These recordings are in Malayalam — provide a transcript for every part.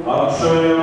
Akshay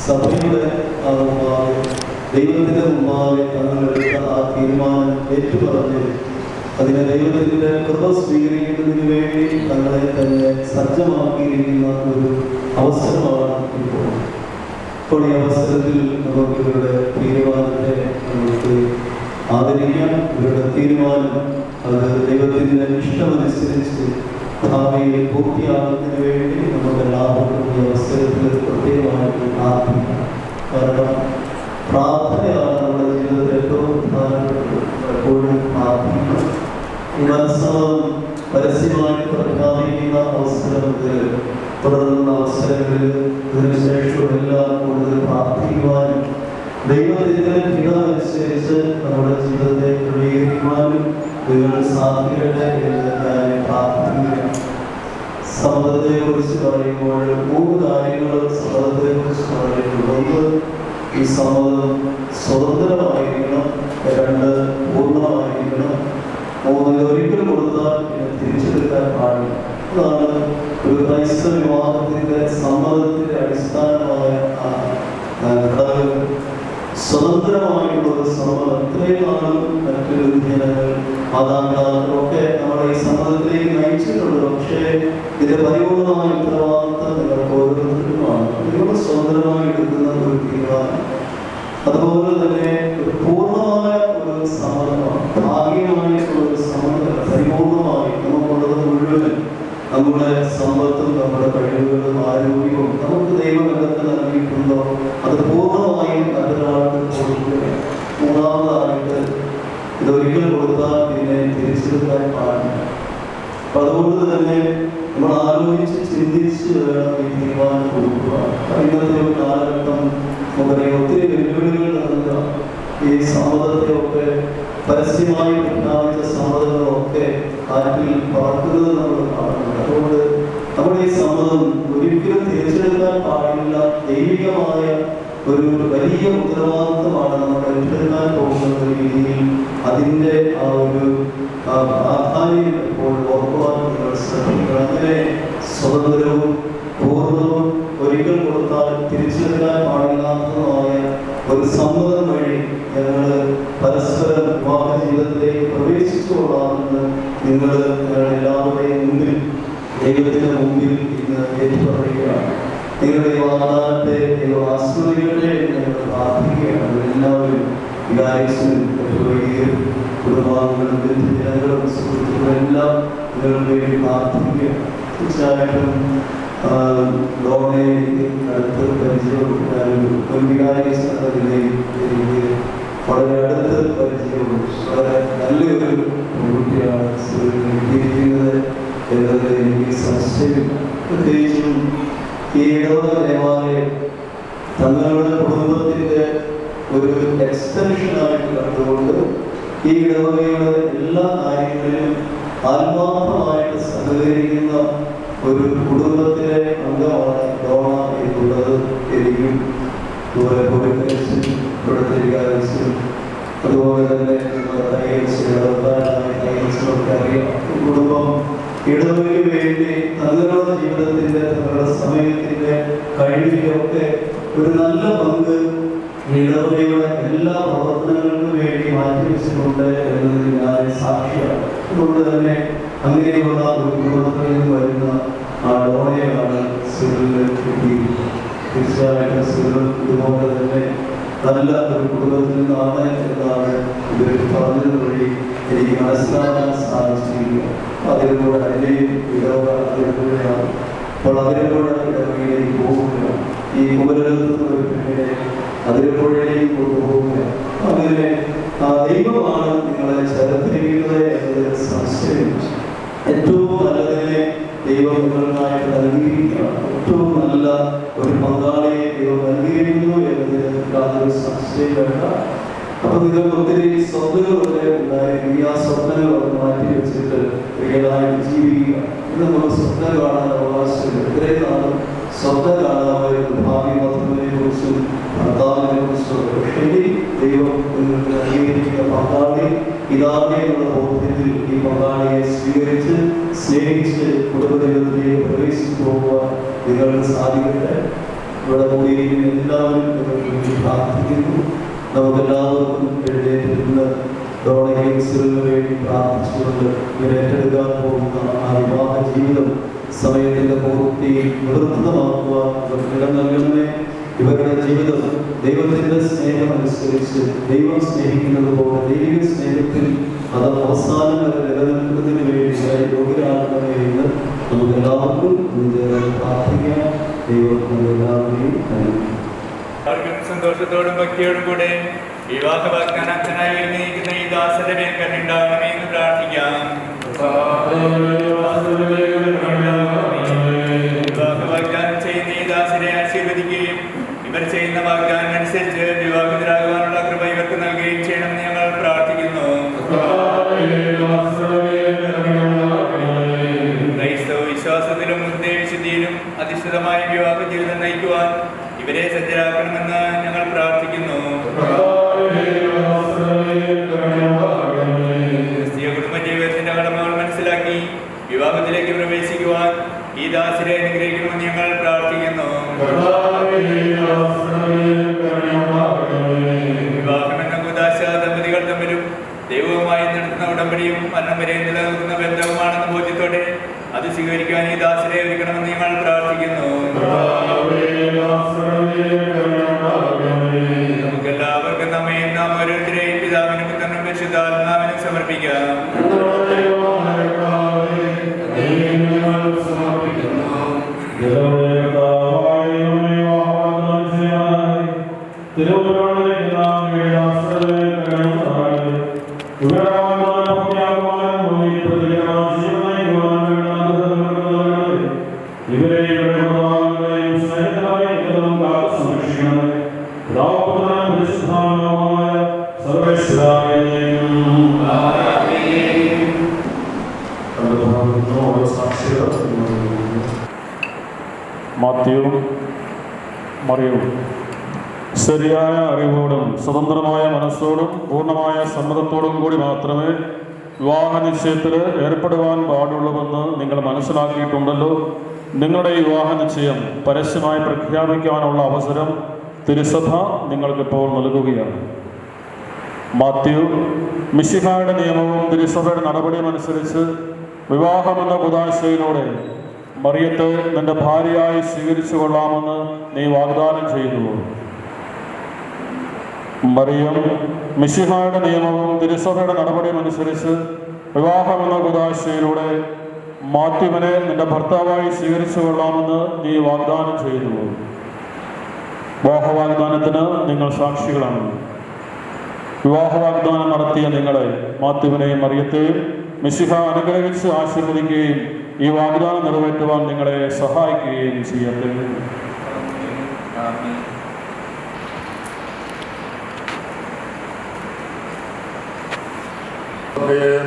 സഭയുടെ ദൈവത്തിൻ്റെ മുമ്പാകെ തങ്ങളെടുത്ത ആ തീരുമാനം ഏറ്റുപറഞ്ഞ് അതിനെ ദൈവത്തിൻ്റെ കൃപ സ്വീകരിക്കുന്നതിന് വേണ്ടി തങ്ങളെ തന്നെ സജ്ജമാക്കിയിരിക്കുന്ന ഒരു അവസരമാണ് ഇപ്പോൾ ഈ അവസരത്തിൽ നമുക്ക് ഇവരുടെ തീരുമാനത്തെ നമുക്ക് ആദരിക്കാം. ഇവരുടെ തീരുമാനം അത് ദൈവത്തിൻ്റെ ഇഷ്ടമനുസരിച്ച് ഭാവിയിൽ പൂർത്തിയാകുന്നതിന് വേണ്ടി നമുക്ക് എല്ലാവർക്കും ഈ അവസരത്തിൽ പ്രത്യേകമായിട്ട് പ്രാർത്ഥിക്കാം. കാരണം പ്രാർത്ഥനയാണ് നമ്മുടെ ജീവിതത്തിൽ ഏറ്റവും പ്രധാനപ്പെട്ടത്. എപ്പോഴും പ്രാർത്ഥിക്കണം. ഈ മനസ്സമ്മതം പരസ്യമായിട്ട് പ്രഖ്യാപിക്കുന്ന അവസരം മുതൽ തുടർന്ന അവസരങ്ങളിൽ ഇതിനുശേഷം എല്ലാം കൂടുതൽ പ്രാർത്ഥിക്കുവാനും ദൈവത്തിൻ്റെ ഹിതമനുസരിച്ച് നമ്മുടെ ജീവിതത്തെ ക്രമീകരിക്കുവാനും നിങ്ങൾക്ക് സാധിക്കട്ടെ എന്ന് ഞാൻ പ്രാർത്ഥിക്കുകയാണ്. സമ്മതത്തെക്കുറിച്ച് പറയുമ്പോൾ 3 കാര്യങ്ങൾ സമ്മതത്തെക്കുറിച്ച് പറയുന്നത്: 1, ഈ സമ്മതം സ്വതന്ത്രമായിരിക്കണം. 2, പൂർണ്ണമായിരിക്കണം. 3, ഒരിക്കൽ കൊടുത്താൽ തിരിച്ചെടുക്കാൻ പാടില്ല. അതാണ് ഒരു ക്രൈസ്തവ വിവാഹത്തിന്റെ സമ്മതത്തിന്റെ അടിസ്ഥാനമായ ഘടകം. സ്വതന്ത്രമായിട്ടുള്ള ഒരു സമ്മതം. ഇത്രയും നാളും മറ്റൊരു ജനങ്ങൾ മാതാപിതാക്കളൊക്കെ നമ്മുടെ ഈ സമ്മതത്തിലേക്ക് നയിച്ചിട്ടുണ്ട്. പക്ഷേ ഇതിന്റെ പരിപൂർണമായ ഉത്തരവാദിത്തം നിങ്ങൾക്ക് ഓരോരുത്തർക്കുമാണ്. നിങ്ങൾ സ്വതന്ത്രമായി എടുക്കുന്ന ഒരു തീരുമാനം. അതുപോലെ തന്നെ ഒരു പൂർണ്ണമായ ഒരു സമ്മതമാണ്. ഭാഗ്യമായിട്ടുള്ള ഒരു സമ്മതം. പരിപൂർണമായി നമുക്കുള്ളത് മുഴുവൻ നമ്മുടെ സമ്പത്തും നമ്മുടെ കഴിവുകളും ആരോഗ്യവും നമുക്ക് ദൈവം എന്തൊക്കെ നൽകിയിട്ടുണ്ടോ അത് പൂർണ്ണമായും മറ്റൊരാൾക്ക് കൊടുക്കുക. 3ാമതായിട്ട് ഇതൊരിക്കൽ കൊടുത്താൽ പിന്നെ തിരിച്ചെടുക്കാൻ പാടില്ല. അപ്പം അതുകൊണ്ട് തന്നെ നമ്മൾ ആലോചിച്ച് ചിന്തിച്ച് വേണം ഈ തീരുമാനം കൊടുക്കുക. ഇന്നത്തെ ഒരു കാലഘട്ടം നമുക്കറിയാം, ഒത്തിരി വെല്ലുവിളികൾ നൽകുക. ഈ സമ്മതത്തെയൊക്കെ പരസ്യമായി പ്രഖ്യാപിച്ച സമ്മതങ്ങളൊക്കെ കാറ്റിൽ പറക്കുന്നത് നമ്മൾ കാണുന്നുണ്ട്. അതുകൊണ്ട് നമ്മുടെ ഈ സമ്മതം ഒരിക്കലും തിരിച്ചെടുക്കാൻ പാടില്ല. ദൈവികമായ ഒരു വലിയ ഉത്തരവാദിത്വമാണ് നമ്മൾ ഏറ്റെടുക്കാൻ പോകുന്ന രീതിയിൽ അതിൻ്റെ ആ ഒരു പ്രാധാന്യം ഇപ്പോൾ ഓർക്കുവാൻ നിങ്ങൾ ശ്രമിക്കണം. അങ്ങനെ സ്വതന്ത്രവും പൂർണ്ണവും ഒരിക്കൽ കൊടുത്താൽ തിരിച്ചെടുക്കാൻ പാടില്ലാത്തതുമായ ഒരു സമ്മതം വഴി ഞങ്ങൾ പരസ്പരം വിവാഹ ജീവിതത്തിലേക്ക് പ്രവേശിച്ചു കൊള്ളാമെന്ന് നിങ്ങൾ എല്ലാവരുടെയും മുമ്പിൽ ദൈവത്തിൻ്റെ മുമ്പിൽ ഇന്ന് ഏറ്റുപറയുകയാണ്. നിങ്ങളുടെ ഈ വാഗ്ദാനത്തെ ദൈവം ആസ്വദിക്കട്ടെ എന്ന് ഞങ്ങൾ പ്രാർത്ഥിക്കുകയാണ്. എല്ലാവരും വികാരിച്ചും കുടുംബാംഗങ്ങളും ബന്ധുജനങ്ങളും സുഹൃത്തുക്കളും എല്ലാം നിങ്ങൾക്ക് വേണ്ടി പ്രാർത്ഥിക്കുകയാണ്. തീർച്ചയായിട്ടും ലോകയിലേക്ക് അടുത്ത് പരിചയപ്പെടുത്താനും ഒരു വികാരി എന്ന നിലയിൽ എനിക്ക് വളരെ അടുത്ത് പരിചയമുണ്ട്. വളരെ നല്ലൊരു പെൺകുട്ടിയാണ് കിട്ടിയിരിക്കുന്നത് എന്നത് എനിക്ക് സംശയമില്ല. പ്രത്യേകിച്ചും ഈ ഇടവക ദേവാലയം തങ്ങളുടെ കുടുംബത്തിൻ്റെ ഒരു എക്സ്റ്റൻഷനായിട്ട് കണ്ടുകൊണ്ട് ഈ ഇടവകയുടെ എല്ലാ കാര്യങ്ങളിലും ആത്മാർത്ഥമായിട്ട് സഹകരിക്കുന്ന ഒരു കുടുംബത്തിലെ അംഗമാണ് ഡോണ എന്നുള്ളത് എനിക്കും ഇവിടുത്തെ വികാരിച്ചും അതുപോലെ തന്നെ ഒക്കെ അറിയാം. കുടുംബം ഇടവകയ്ക്ക് വേണ്ടി തങ്ങളുടെ ജീവിതത്തിൻ്റെ തങ്ങളുടെ സമയത്തിൻ്റെ കഴിവിലൊക്കെ ഒരു നല്ല പങ്ക് ഇടവകയുടെ എല്ലാ പ്രവർത്തനങ്ങൾക്കും വേണ്ടി മാറ്റിവെച്ചിട്ടുണ്ട് എന്നതിന് ഞാൻ സാക്ഷിയാണ്. അതുകൊണ്ട് തന്നെ അങ്ങനെയുള്ള ഒരു കുടുംബത്തിൽ നിന്ന് വരുന്ന ആ ഡോണയാണ് സിറിലിന് കിട്ടിയിരിക്കുന്നത്. തീർച്ചയായിട്ടും സിറിൽ ഇതുപോലെ തന്നെ നല്ല ഒരു കുടുംബത്തിൽ നിന്നാണ് എന്നാണ് ഇവർ പറഞ്ഞത് വഴി എനിക്ക് മനസ്സിലാക്കാൻ സാധിച്ചിരിക്കുക. അതിലൂടെ അതിൻ്റെയും ഇടവക അതിലൂടെയാണ്. അപ്പോൾ അതിലൂടെ ഇടവകയിലേക്ക് പോകുകയാണ്. ഈ ഉപരിതലത്തിൽ ഒരു പെണ്ണിനെ അതിലൂടെയും കൊണ്ടുപോകുകയാണ്. അങ്ങനെ ദൈവമാണ് നിങ്ങളെ ചേർത്തിരിക്കുന്നത് എന്നതിൽ സംശയമില്ല. ഏറ്റവും നല്ലതിനെ ദൈവം നിങ്ങൾക്കായിട്ട് നൽകിയിരിക്കുകയാണ്. ഏറ്റവും നല്ല ഒരു പങ്കാളിയെ ദൈവം നൽകിയിരിക്കുന്നു എന്നതിൽ യാതൊരു സംശയം വേണ്ട. അപ്പൊ നിങ്ങൾക്ക് ഒത്തിരി സ്വപ്നങ്ങളൊക്കെ ഉണ്ടായിരിക്കും. ആ സ്വപ്നങ്ങളൊക്കെ മാറ്റി വെച്ചിട്ട് റിയലായിട്ട് ജീവിക്കുക. ഇത് നമ്മൾ സ്വപ്നം കാണാൻ അവകാശമില്ല. ഇത്രയും നാളും സ്വപ്നം കാണാമായിരുന്നു ഭാവി പദ്ധതിയെ കുറിച്ചും ഭർത്താവിനെ കുറിച്ചും. പക്ഷേ ദൈവം നിങ്ങൾക്ക് നൽകിയിരിക്കുന്ന പങ്കാളി ഇതാണ് എന്നുള്ള ബോധ്യത്തിൽ ഈ പങ്കാളിയെ സ്വീകരിച്ച് സ്നേഹിച്ച് കുടുംബജീവിതത്തിലേക്ക് പ്രവേശിച്ചു പോകുവാൻ നിങ്ങൾക്ക് സാധിക്കട്ടെ. ഇവിടെ കൂടിയിരിക്കുന്ന എല്ലാവരും വേണ്ടി പ്രാർത്ഥിക്കുന്നു. നമുക്കെല്ലാവർക്കും എഴുന്നേറ്റിരുന്ന് ഡോണഗേറ്റ്സിന് വേണ്ടി പ്രാർത്ഥിച്ചുകൊണ്ട് ഇവർ ഏറ്റെടുക്കാൻ പോകുന്ന ആ വിവാഹ ജീവിതം സമയത്തിൻ്റെ പൂർത്തിയിൽ നിവൃത്തമാക്കുവാൻ ഇവർ നൽകണമേ. ഇവരുടെ ജീവിതം ദൈവത്തിൻ്റെ സ്നേഹമനുസരിച്ച് ദൈവം സ്നേഹിക്കുന്നത് പോലെ ദൈവിക സ്നേഹത്തിൽ അത് അവസാനം വരെ നിലനിൽക്കുന്നതിന് വേണ്ടി യോഗ്യരാകണമേ എന്ന് നമുക്കെല്ലാവർക്കും പ്രാർത്ഥിക്കാം. ദൈവം എല്ലാവരെയും അനുഗ്രഹിക്കട്ടെ. സന്തോഷത്തോടും ഭക്തിയോടും കൂടെ വിവാഹ വാഗ്ദാനത്തിനായി ഒരുങ്ങിയിരിക്കുന്ന ഈ ദാസന്റെ മേൽ കരുണയുണ്ടാകണമേ എന്ന് പ്രാർത്ഥിക്കാം. വിവാഹ വാഗ്ദാനം ചെയ്യുന്ന ഈ ദാസരെ ആശീർവദിക്കുകയും ഇവർ ചെയ്യുന്ന വാഗ്ദാനം അനുസരിച്ച് വിവാഹിതരാകുവാനുള്ള കൃപ ഇവർക്ക് നൽകുകയും ചെയ്യണമെന്ന് ഞങ്ങൾ പ്രാർത്ഥിക്കുന്നു. ക്രൈസ്തവ വിശ്വാസത്തിലും ഹൃദയവിശുദ്ധിയിലും അധിഷ്ഠിതമായ വിവാഹ ജീവിതം നയിക്കുവാൻ ഇവരെ സജ്ജരാക്കണമെന്ന് ഞങ്ങൾ പ്രാർത്ഥിക്കുന്നു. ക്രിസ്തീയ കുടുംബജീവിതത്തിന്റെ കടമകൾ മനസ്സിലാക്കി വിവാഹത്തിലേക്ക് പ്രവേശിക്കുവാൻ ഈ ദാസരെ അനുഗ്രഹിക്കണമെന്ന് ഞങ്ങൾ പ്രാർത്ഥിക്കുന്നു. വിവാഹമെന്ന കുദാശ ദമ്പതികൾ തമ്മിലും ദൈവവുമായി നടത്തുന്ന ഉടമ്പടിയും മരണം വരെ നിലനിൽക്കുന്ന ബന്ധവുമാണെന്ന ബോധ്യത്തോടെ അത് സ്വീകരിക്കാൻ ഈ ദാസരെ ഒരുക്കണമെന്ന് ഞങ്ങൾ പ്രാർത്ഥിക്കുന്നു. നമുക്കെല്ലാവർക്കും നമ്മയും നാം ഓരോരുത്തരെയും പിതാവിനും പുത്രനും പരിശുദ്ധാത്മാവിനും സമർപ്പിക്കാം. മാത്യുവും മറിയവും ശരിയായ അറിവോടും സ്വതന്ത്രമായ മനസ്സോടും പൂർണ്ണമായ സമ്മതത്തോടും കൂടി മാത്രമേ വിവാഹ നിശ്ചയത്തിൽ ഏർപ്പെടുവാൻ പാടുള്ളൂവെന്ന് നിങ്ങൾ മനസ്സിലാക്കിയിട്ടുണ്ടല്ലോ. നിങ്ങളുടെ ഈ വിവാഹ നിശ്ചയം പരസ്യമായി പ്രഖ്യാപിക്കാനുള്ള അവസരം തിരുസഭ നിങ്ങൾക്കിപ്പോൾ നൽകുകയാണ്. മാത്യു, മിശിഹായുടെ നിയമവും തിരുസഭയുടെ നടപടിയും അനുസരിച്ച് വിവാഹമെന്ന കുദാശയിലൂടെ മറിയത്തെ നിന്റെ ഭാര്യയായി സ്വീകരിച്ചു കൊള്ളാമെന്ന് നീ വാഗ്ദാനം ചെയ്തു. മറിയം, മിശിഹായുടെ നിയമവും തിരുസഭയുടെ നടപടിയും അനുസരിച്ച് വിവാഹമെന്ന കുദാശയിലൂടെ മാത്യുവിനെ നിന്റെ ഭർത്താവായി സ്വീകരിച്ചു കൊള്ളാമെന്ന് നീ വാഗ്ദാനം ചെയ്തു. വിവാഹവാഗ്ദാനത്തിന് നിങ്ങൾ സാക്ഷികളാണ്. വിവാഹവാഗ്ദാനം നടത്തിയ നിങ്ങളെ, മാത്യുവിനെയും മറിയത്തെയും മിശിഹ അനുഗ്രഹിച്ച് ആശീർവദിക്കുകയും ഈ വാഗ്ദാനം നിറവേറ്റുവാൻ നിങ്ങളെ സഹായിക്കുകയും ചെയ്യട്ടെ.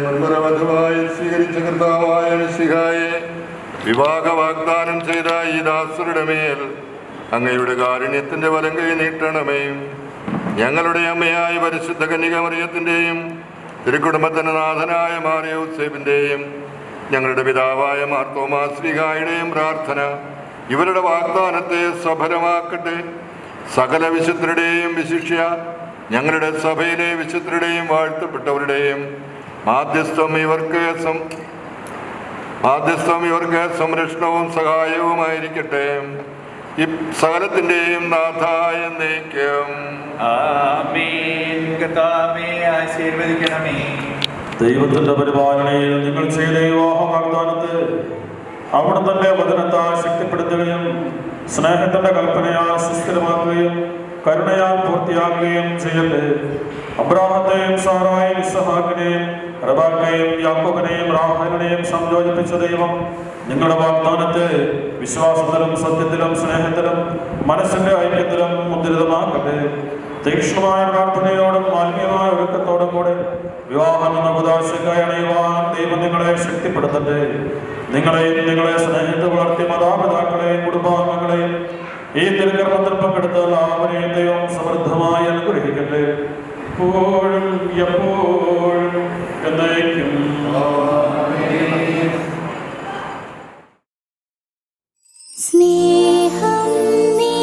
മുൻപരവധുവായി സ്വീകരിച്ച കർത്താവായ മിശിഹായെ വിവാഹ വാഗ്ദാനം ചെയ്ത ഈ ദാസരുടെ മേൽ അങ്ങയുടെ കാരുണ്യത്തിന്റെ വലം കൈ നീട്ടണമേ. ഞങ്ങളുടെ അമ്മയായ പരിശുദ്ധ കന്യക മറിയത്തിൻ്റെയും തിരുക്കുടുംബത്തിന്റെ നാഥനായ മാർ യൗസേപ്പിൻ്റെയും ഞങ്ങളുടെ പിതാവായ മാർ തോമാസ് ശ്ലീഹായുടെയും പ്രാർത്ഥന ഇവരുടെ വാഗ്ദാനത്തെ സഫലമാക്കട്ടെ. സകല വിശുദ്ധരുടെയും വിശിഷ്യ ഞങ്ങളുടെ സഭയിലെ വിശുദ്ധരുടെയും വാഴ്ത്തപ്പെട്ടവരുടെയും മാധ്യസ്ഥം ഇവർക്ക് സംരക്ഷണവും സഹായവുമായിരിക്കട്ടെ. ഈ സകലത്തിൻ്റെയും നാഥായ എന്നേക്കും ആശീർവദിക്കണമേ. ദൈവത്തിന്റെ പരിപാലനയിൽ നിങ്ങൾ ചെയ്ത വിവാഹ വാഗ്ദാനത്തെ അവിടെ തന്നെ വചനത്താൽ ശക്തിപ്പെടുത്തുകയും സ്നേഹത്തിന്റെ കൽപ്പനയാൽ സുസ്ഥിരമാക്കുകയും കരുണയാൽ പൂർത്തിയാക്കുകയും ചെയ്യട്ടെ. അബ്രാഹത്തെയും സാറായെയും ഇസ്ഹാക്കിനെയും റബാക്കയെയും യാക്കോബിനെയും റാഹേലിനെയും സംയോജിപ്പിച്ച ദൈവം നിങ്ങളുടെ വാഗ്ദാനത്തെ വിശ്വാസത്തിലും സത്യത്തിലും സ്നേഹത്തിലും മനസ്സിന്റെ ഐക്യത്തിലും മുദ്രിതമാക്കട്ടെ. തീക്ഷ്ണമായ പ്രാർത്ഥനയോടും മാലിന്യമായ ഒരുക്കത്തോടും കൂടെ വിവാഹം എന്ന കുദാശയ്ക്കായി അണയുവാൻ ദൈവം നിങ്ങളെ ശക്തിപ്പെടുത്തട്ടെ. നിങ്ങളെയും നിങ്ങളെ സ്നേഹിച്ച് വളർത്തിയ മാതാപിതാക്കളെയും കുടുംബാംഗങ്ങളെയും ഈ തിരുക്കർമ്മത്തിൽ പങ്കെടുത്ത എല്ലാവരെയും ദൈവം സമൃദ്ധമായി അനുഗ്രഹിക്കട്ടെ. എപ്പോഴും എപ്പോഴും എന്നേക്കും. സ്നേഹം നീ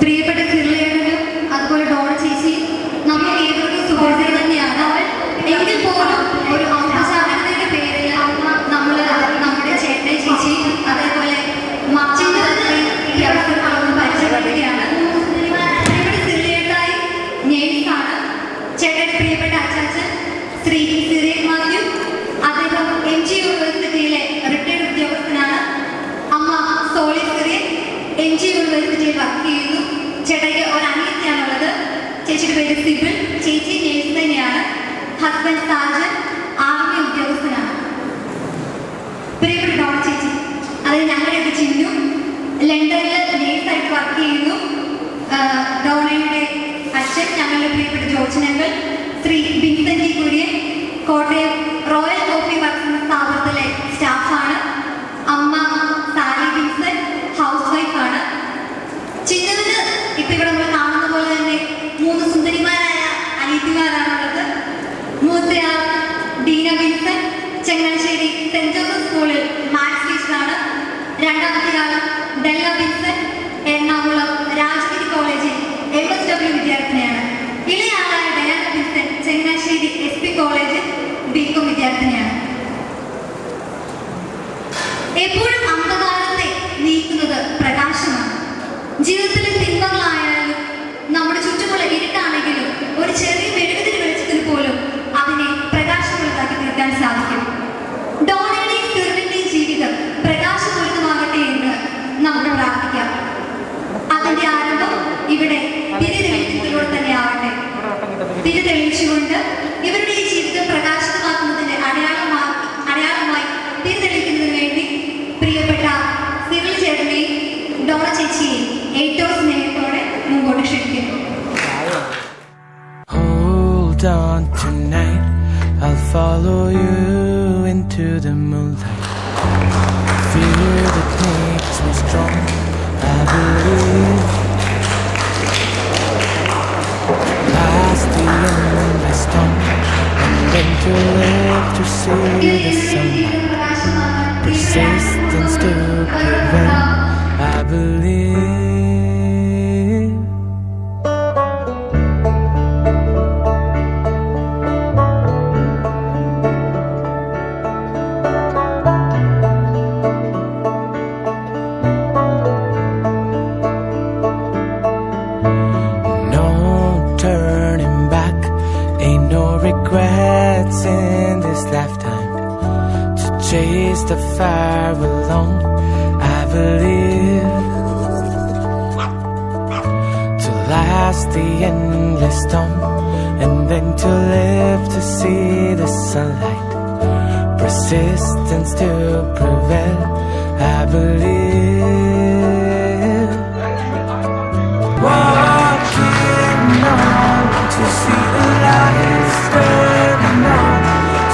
പ്രിയപ്പെട്ട സിറിലേട്ടനും അതുപോലെ ഡോണ ചേച്ചി നമുക്ക് ഏവർക്കും സുഹൃത്തുക്കൾ തന്നെയാണ്. എങ്കിൽ പോലും ഒരു ഔപചാരികതയുടെ പേരിൽ നമ്മൾ നമ്മുടെ ചേട്ടൻ ചേച്ചി അതേപോലെ മച്ചിന്റെ ഈ അവസരങ്ങളൊന്നും പരിചയപ്പെടുകയാണ്. പ്രിയപ്പെട്ട സിറിലേട്ടായി നേഴ്സാണ്. ചേട്ടൻ്റെ പ്രിയപ്പെട്ട അച്ചാച്ചൻ ശ്രീ സിറിയൻ മാത്യു, അദ്ദേഹം MG യൂണിവേഴ്സിറ്റിയിലെ റിട്ടയർഡ് ഉദ്യോഗസ്ഥനാണ്. അമ്മ സോളി സിറിയൻ MG യൂണിവേഴ്സിറ്റിയിൽ വർക്ക് ചെയ്യുന്നു. ചേട്ടയ്ക്ക് ഒരു അനിയത്തിയാണുള്ളത്. ചേച്ചിയുടെ പേര് സിബിൾ. ചേച്ചി നേഴ്സ് തന്നെയാണ്. ഹസ്ബൻഡ് സാജൻ ആർമി ഉദ്യോഗസ്ഥനാണ്. പ്രിയപ്പെട്ട ഡോണ ചേച്ചി, അതായത് ഞങ്ങളുടെയൊക്കെ ചിന്നു ലണ്ടനിൽ നേഴ്സായിട്ട് വർക്ക് ചെയ്യുന്നു. ഡോണയുടെ അച്ഛൻ ഞങ്ങളുടെ പ്രിയപ്പെട്ട ജോർജിനങ്ങൾ Shri Vincent Kurian Kottayam royal coffee works എന്ന സ്ഥാപനത്തിലെ സ്റ്റാഫാണ്. അമ്മ സാലി ബിൻസൻ ഹൗസ് വൈഫാണ്. ചിന്നുവിന് ഇപ്പൊ ഇവിടെ നമ്മൾ കാണുന്ന പോലെ തന്നെ 3 സുന്ദരിമാരായ അനിയത്തിമാരാണുള്ളത്. മൂത്തയാൾ ഡീന ബിൻസൻ ചങ്ങനാശ്ശേരി സെന്റ് ജോസഫ് സ്കൂളിൽ മാത്സ് ടീച്ചറാണ്. രണ്ടാമത്തെയാൾ ഡെല്ല ബിൻസൻ എറണാകുളം രാജഗിരി കോളേജിൽ MSW വിദ്യാർത്ഥിനിയാണ്. ഇളയാളായ ഡയാന ബിൻസൻ ചങ്ങനാശ്ശേരി SP കോളേജിൽ BCom വിദ്യാർത്ഥിനിയാണ്. എപ്പോഴും അന്ധകാരത്തെ നീക്കുന്നത് പ്രകാശമാണ്. ജീവിതത്തിലെ തിന്മകളായാലും നമ്മുടെ ചുറ്റുമുള്ള ഇരുട്ടാണെങ്കിലും ഒരു ചെറിയ മെഴുകുതിരി വെളിച്ചത്തിന് പോലും അതിനെ പ്രകാശമുള്ളതാക്കി തീർക്കാൻ സാധിക്കും. ഡോണയുടെയും സിറിലിന്റെയും ജീവിതം പ്രകാശപൂരിതമാകട്ടെ എന്ന് നമുക്ക് പ്രാർത്ഥിക്കാം. അതിന്റെ ആരംഭം ഇവിടെ തിരിതെളിയിക്കുന്നതിലൂടെ തന്നെ ആവട്ടെ. തിരിതെളിയിച്ചുകൊണ്ട് ഇവരുടെ ഈ ജീവിതം പ്രകാശിതമാക്കുന്നതിന്റെ അടയാളമായി തിരിതെളിക്കുന്നതിന് വേണ്ടി പ്രിയപ്പെട്ട സിറിൽ ചേട്ടനെയും ഡോണ ചേച്ചിയെയും ഏറ്റവും സ്നേഹത്തോടെ മുമ്പോട്ട് ക്ഷണിക്കുന്നു. Hold on tonight, I'll follow you into the moonlight. Fear that makes me strong, I believe. Past the endless storm, and then to live to see the sunlight. Persistence to prevail, I believe. No turning back, ain't no regrets in this lifetime. To chase the fire alone, I believe. To last the endless storm, and then to live to see the sunlight. Persistence to prevail, I believe. Walking on to see the lights turning on,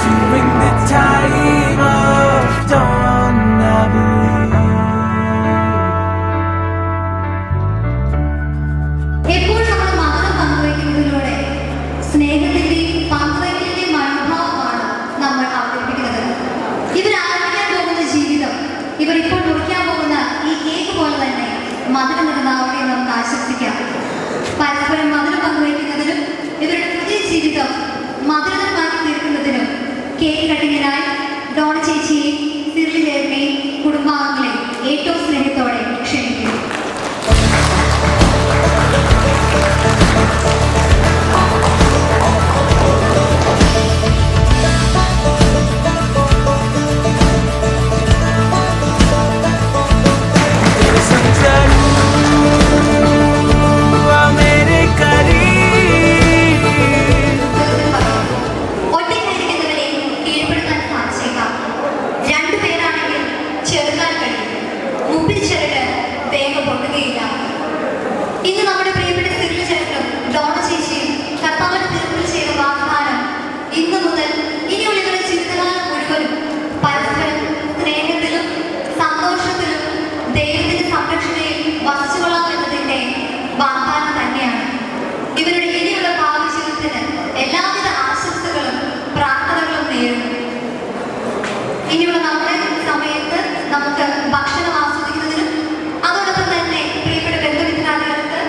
to bring the time of dawn, I believe. എപ്പോഴും നമ്മൾ മധുരം പങ്കുവയ്ക്കുന്നതിലൂടെ സ്നേഹത്തിന്റെയും പങ്കുവയ്ക്കലിന്റെയും മനോഭാവമാണ് നമ്മൾ അവതരിപ്പിക്കുന്നത്. ഇവർ ആരംഭിക്കാൻ പോകുന്ന ജീവിതം, ഇവർ ഇപ്പോൾ മുറിക്കാൻ പോകുന്ന ഈ കേക്ക് പോലെ തന്നെ മധുരം നിറഞ്ഞാവട്ടെ എന്ന് നമുക്ക് ആശംസിക്കാം. പരസ്പരം മധുരം പങ്കുവയ്ക്കുന്നതിനും ഇവരുടെ പുതിയ ജീവിതം മധുരമാക്കി തീർക്കുന്നതിനും കേക്ക് കട്ടിങ്ങിനായി ഡോണ ചേച്ചിയെയും സിറിൽ ചേട്ടനെയും കുടുംബാംഗങ്ങളെയും ഏറ്റവും സ്നേഹത്തോടെ ക്ഷണിക്കുന്നു. ഒറ്റയ്ക്കായിരിക്കുന്നവരെ കീഴ്പ്പെടുത്താൻ സാധിച്ചേക്കാം. 2 പേരാണെങ്കിൽ ചെറുക്കാൻ കഴിയും. മുമ്പിൽ ചെറുട്ട് വേഗം പൊട്ടുകയില്ല. ഇന്ന് നമ്മുടെ പ്രിയപ്പെട്ട സിറിൽ ചേട്ടനും ഡോണ ചേച്ചിയും കർത്താവിന്റെ തിരുമുമ്പിൽ ചെയ്ത വാഗ്ദാനം ഇന്നു മുതൽ ഇനിയുള്ളവരുടെ ജീവിതകാലം മുഴുവനും പരസ്പരം സ്നേഹത്തിലും സന്തോഷത്തിലും ദൈവത്തിന്റെ സംരക്ഷണയിൽ വസിച്ചുകൊള്ളാമെന്നതിന്റെ വാഗ്ദാനം തന്നെയാണ്. ഇവരുടെ ഇനിയുള്ള ഭാവി ജീവിതത്തിന് എല്ലാവിധ ആശംസകളും പ്രാർത്ഥനകളും നേരുന്നു. ഇനിയുള്ള നമ്മുടെ സമയത്ത് നമുക്ക് ഭക്ഷണം ആസ്വദിക്കുന്നതിനും അതോടൊപ്പം തന്നെ പ്രിയപ്പെട്ട ബന്ധുമിത്രാദികൾക്ക്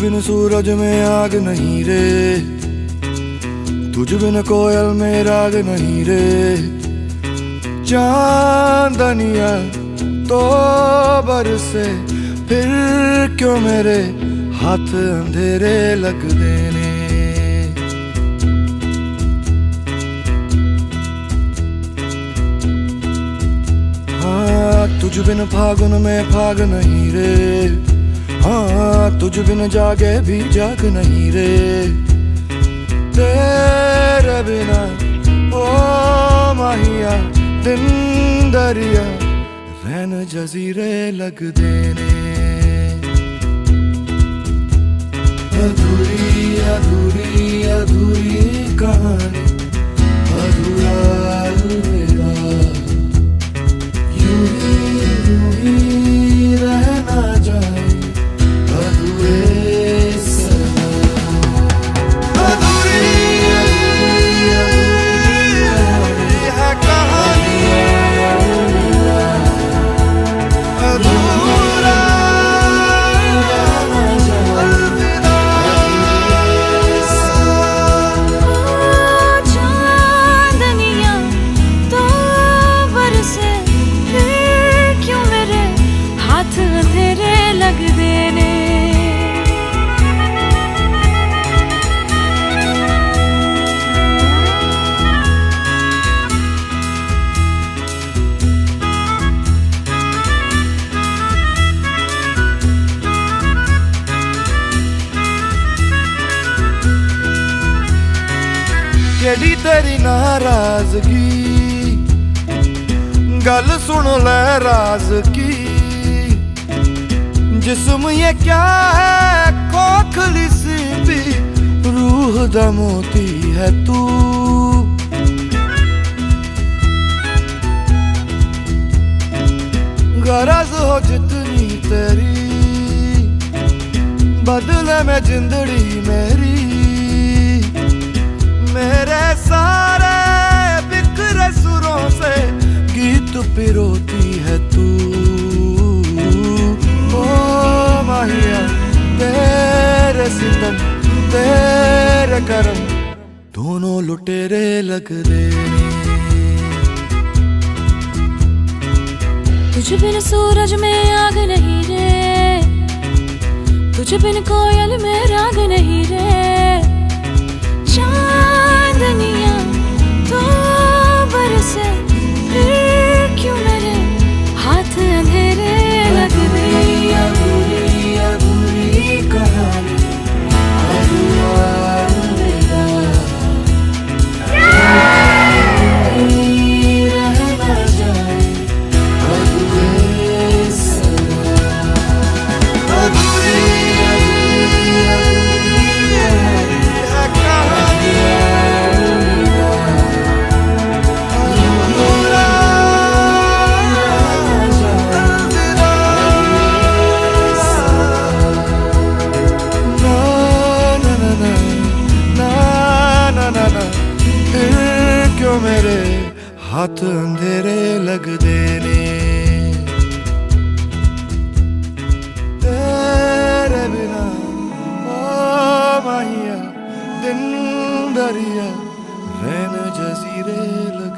बिन सूरज में आग नहीं रे, तुझ बिन कोयल में राग नहीं रे। चांदनिया तो बरसे फिर क्यों मेरे हाथ अंधेरे लग देने। हाँ तुझ बिन फागुन में फाग नहीं रे, हाँ तुझ बिन जागे भी जाग नहीं रे। तेरे बिना ओ माहिया दिन दरिया रैन जजीरे लग देने। अधूरी अधूरी अधूरी कहानी, अधूरा अलविदा, यूं ही रहना जाए अधूरे सदा। अधूरी है कहानी, अधूरा अलविदा। चांदनिया तो बरसे फिर क्यों मेरे हाथ अंधेरे लग देने। केड़ी तेरी नाराजगी, गल सुन ले राज की। जिस्म ये क्या है खोखली सी भी, रूह दा मोती है तू। गरज हो जितनी तेरी, बदले में जिंदड़ी मेरी। मेरे सारे बिखरे सुरों से गीत पिरोती है तू। ओ माहिया तेरे सितम तेरे करम दोनों लुटेरे लग देने। तुझ बिन सूरज में आग नहीं रे, तुझ बिन कोयल में राग नहीं रे। चांदनिया तो बरसे फिर क्यों मेरे हाथ अंधेरे लग गए। अधूरी अधूरी कहानी, अधूरा अलविदा, रहना जाए अधूरे सदा। अधूरी है कहानी, अधूरा अलविदा। ना ना ना ना ना, फिर क्यों मेरे हाथ अंधेरे लग देने। तेरे बिना ओ माहिया दिन दरिया रैन जजीरे लग